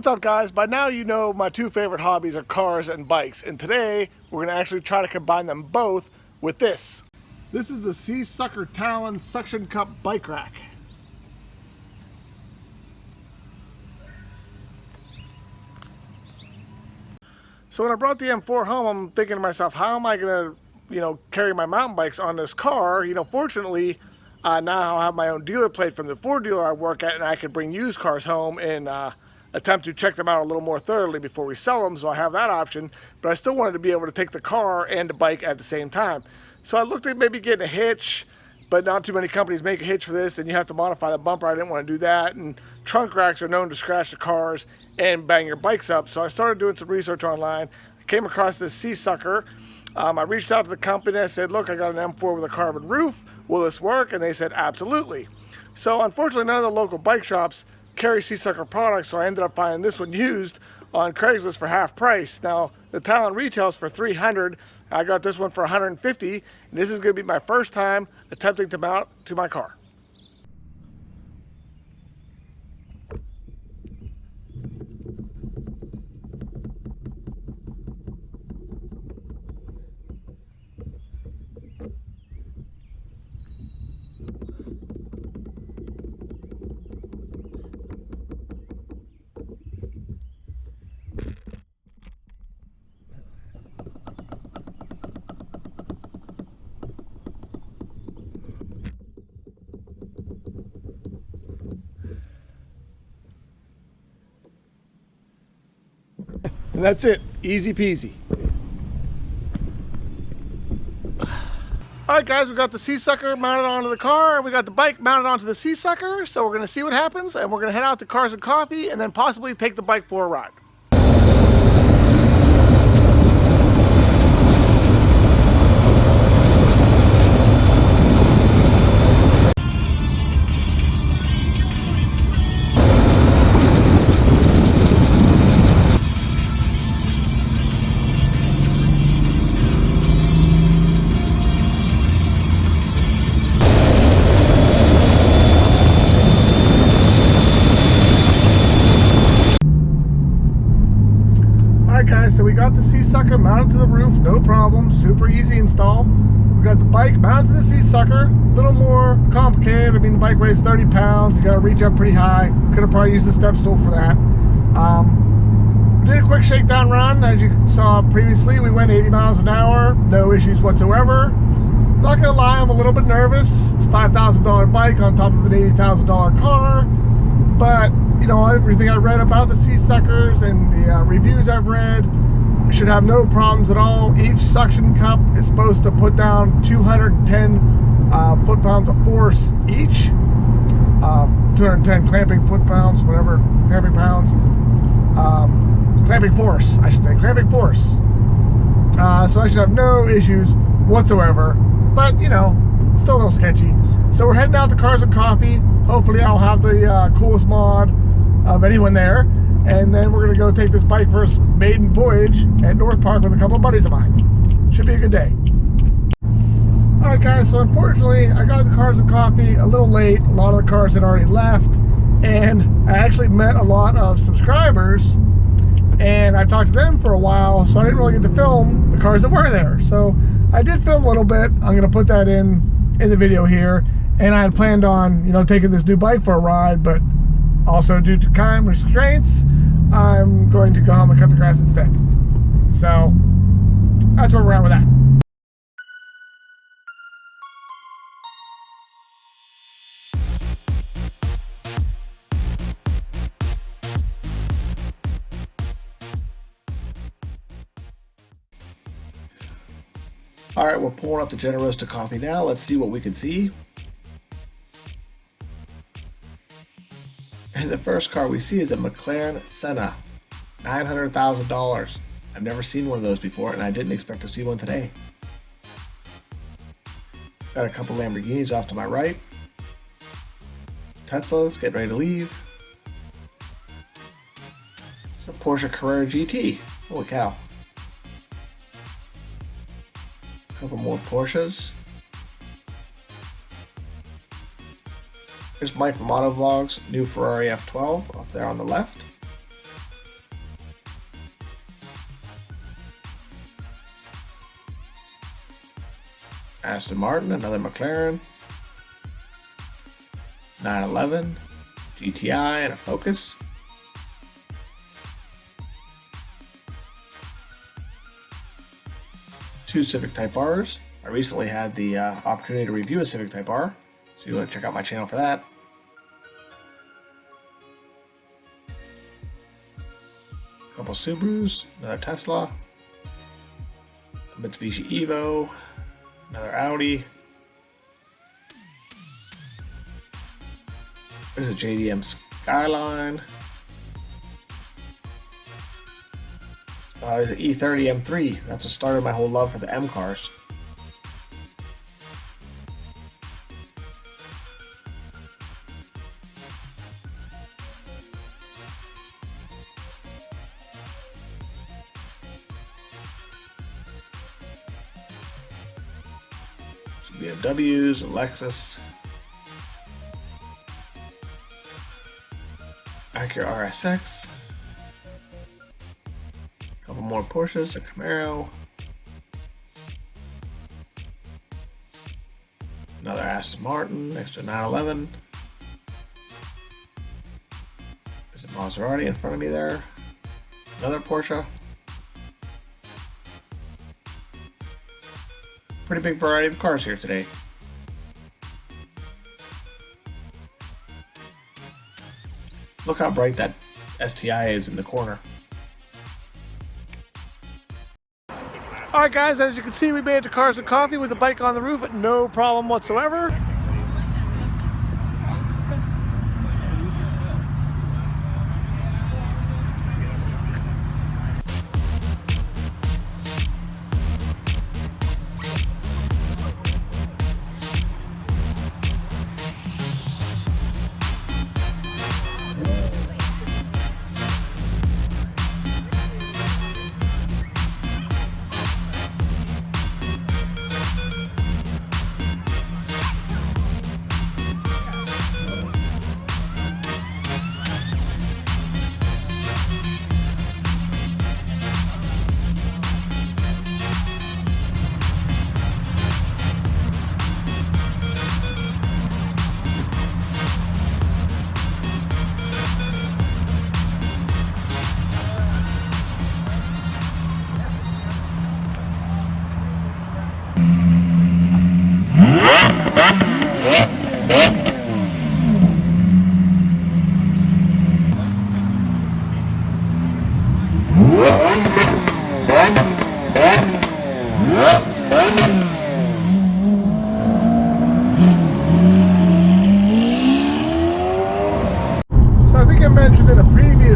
up, guys? By now you know my two favorite hobbies are cars and bikes, and today we're going to actually try to combine them both with this. This is the Seasucker Talon Suction Cup Bike Rack. So when I brought the M4 home, I'm thinking to myself, how am I going to, carry my mountain bikes on this car? Fortunately, now I have my own dealer plate from the Ford dealer I work at, and I can bring used cars home and attempt to check them out a little more thoroughly before we sell them, so I have that option. But I still wanted to be able to take the car and the bike at the same time. So I looked at maybe getting a hitch, but not too many companies make a hitch for this, and you have to modify the bumper. I didn't want to do that, and trunk racks are known to scratch the cars and bang your bikes up. So I started doing some research online. I came across this Seasucker. I reached out to the company and I said, look, I got an M4 with a carbon roof. Will this work? And they said, absolutely. So unfortunately, none of the local bike shops carry Seasucker products, so I ended up finding this one used on Craigslist for half price. Now, the Talon retails for $300. I got this one for $150, and this is going to be my first time attempting to mount to my car. And that's it, easy peasy. All right, guys, we got the Seasucker mounted onto the car. We got the bike mounted onto the Seasucker. So we're gonna see what happens, and we're gonna head out to Cars and Coffee and then possibly take the bike for a ride. Guys, so we got the Seasucker mounted to the roof, no problem, super easy install. We got the bike mounted to the Seasucker, a little more complicated. I mean, the bike weighs 30 pounds, you gotta reach up pretty high. Could have probably used a step stool for that. Did a quick shakedown run. As you saw previously, we went 80 miles an hour, no issues whatsoever. Not gonna lie, I'm a little bit nervous. It's a $5,000 bike on top of an $80,000 car, but everything I read about the Seasuckers and the reviews I've read should have no problems at all. Each suction cup is supposed to put down 210 foot-pounds of force each. 210 clamping foot-pounds, whatever, clamping pounds. Clamping force, I should say, clamping force. So I should have no issues whatsoever, but still a little sketchy. So we're heading out to Cars and Coffee. Hopefully I'll have the coolest mod of anyone there, and then we're gonna go take this bike for its maiden voyage at North Park with a couple of buddies of mine. Should be a good day. All right, guys, so unfortunately I got the Cars and Coffee a little late. A lot of the cars had already left, and I actually met a lot of subscribers, and I talked to them for a while, so I didn't really get to film the cars that were there. So I did film a little bit. I'm gonna put that in the video here, and I had planned on taking this new bike for a ride, but also, due to time restraints, I'm going to go home and cut the grass instead. So, that's where we're at with that. All right, we're pulling up the Generosa Coffee now. Let's see what we can see. And the first car we see is a McLaren Senna, $900,000. I've never seen one of those before, and I didn't expect to see one today. Got a couple Lamborghinis off to my right. Teslas getting ready to leave. It's a Porsche Carrera GT. Holy cow. A couple more Porsches. Here's Mike from Auto Vlogs, new Ferrari F12 up there on the left. Aston Martin, another McLaren, 911, GTI, and a Focus. Two Civic Type Rs. I recently had the opportunity to review a Civic Type R, so you want to check out my channel for that. A couple Subarus, another Tesla, a Mitsubishi Evo, another Audi. There's a JDM Skyline. There's an E30 M3. That's what started my whole love for the M cars. BMWs, a Lexus, Acura RSX, a couple more Porsches, a Camaro, another Aston Martin next to a 911. There's a Maserati in front of me there, another Porsche. Pretty big variety of cars here today. Look how bright that STI is in the corner. Alright guys, as you can see, we made it to Cars and Coffee with the bike on the roof, no problem whatsoever.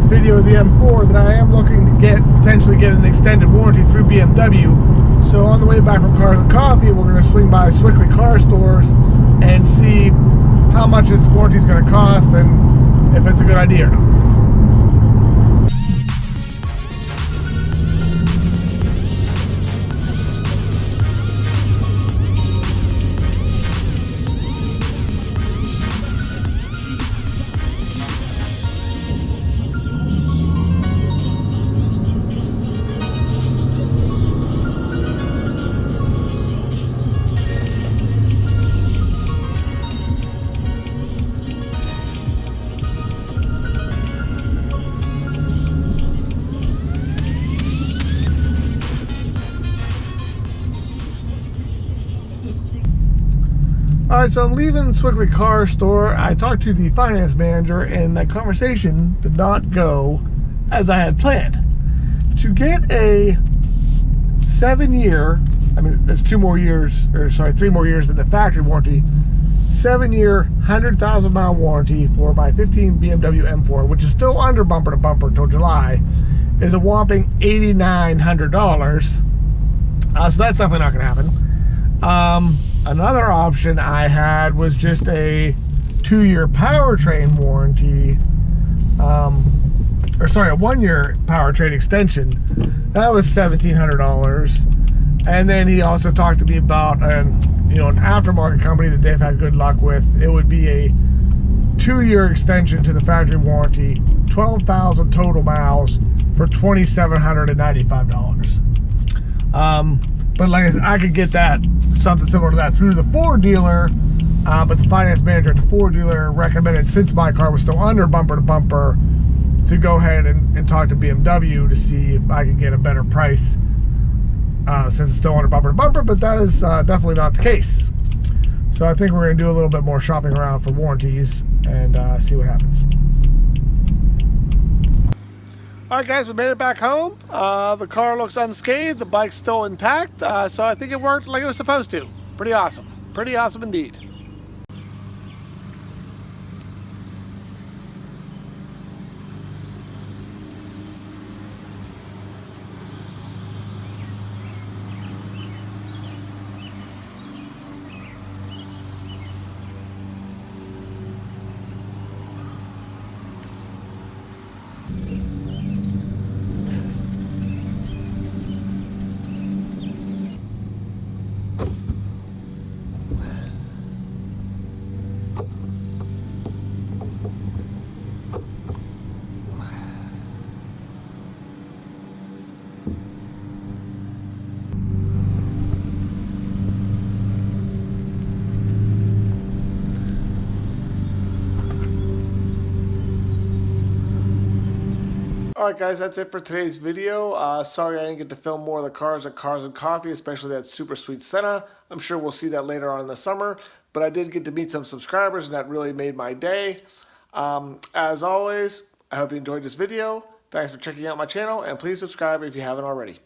Video of the M4 that I am looking to potentially get an extended warranty through BMW. So on the way back from Cars and Coffee, we're going to swing by Swickley car stores and see how much this warranty is going to cost and if it's a good idea or not. Alright, so I'm leaving Swickley Car Store. I talked to the finance manager and that conversation did not go as I had planned. To get a 7-year, I mean, that's 3 more years than the factory warranty, 7-year, 100,000 mile warranty for my 15 BMW M4, which is still under bumper to bumper until July, is a whopping $8,900. So that's definitely not going to happen. Another option I had was just a 2-year powertrain warranty, a 1-year powertrain extension. That was $1,700. And then he also talked to me about an aftermarket company that they've had good luck with. It would be a 2-year extension to the factory warranty, 12,000 total miles for $2,795. But like I said, I could get that, something similar to that through the Ford dealer, but the finance manager at the Ford dealer recommended, since my car was still under bumper to bumper, to go ahead and talk to BMW to see if I could get a better price, since it's still under bumper to bumper, but that is definitely not the case. So I think we're going to do a little bit more shopping around for warranties and see what happens. Alright guys, we made it back home. The car looks unscathed, the bike's still intact, so I think it worked like it was supposed to. Pretty awesome. Pretty awesome indeed. Alright guys, that's it for today's video. Sorry I didn't get to film more of the cars at Cars and Coffee, especially that super sweet Senna. I'm sure we'll see that later on in the summer, but I did get to meet some subscribers and that really made my day. As always, I hope you enjoyed this video. Thanks for checking out my channel, and please subscribe if you haven't already.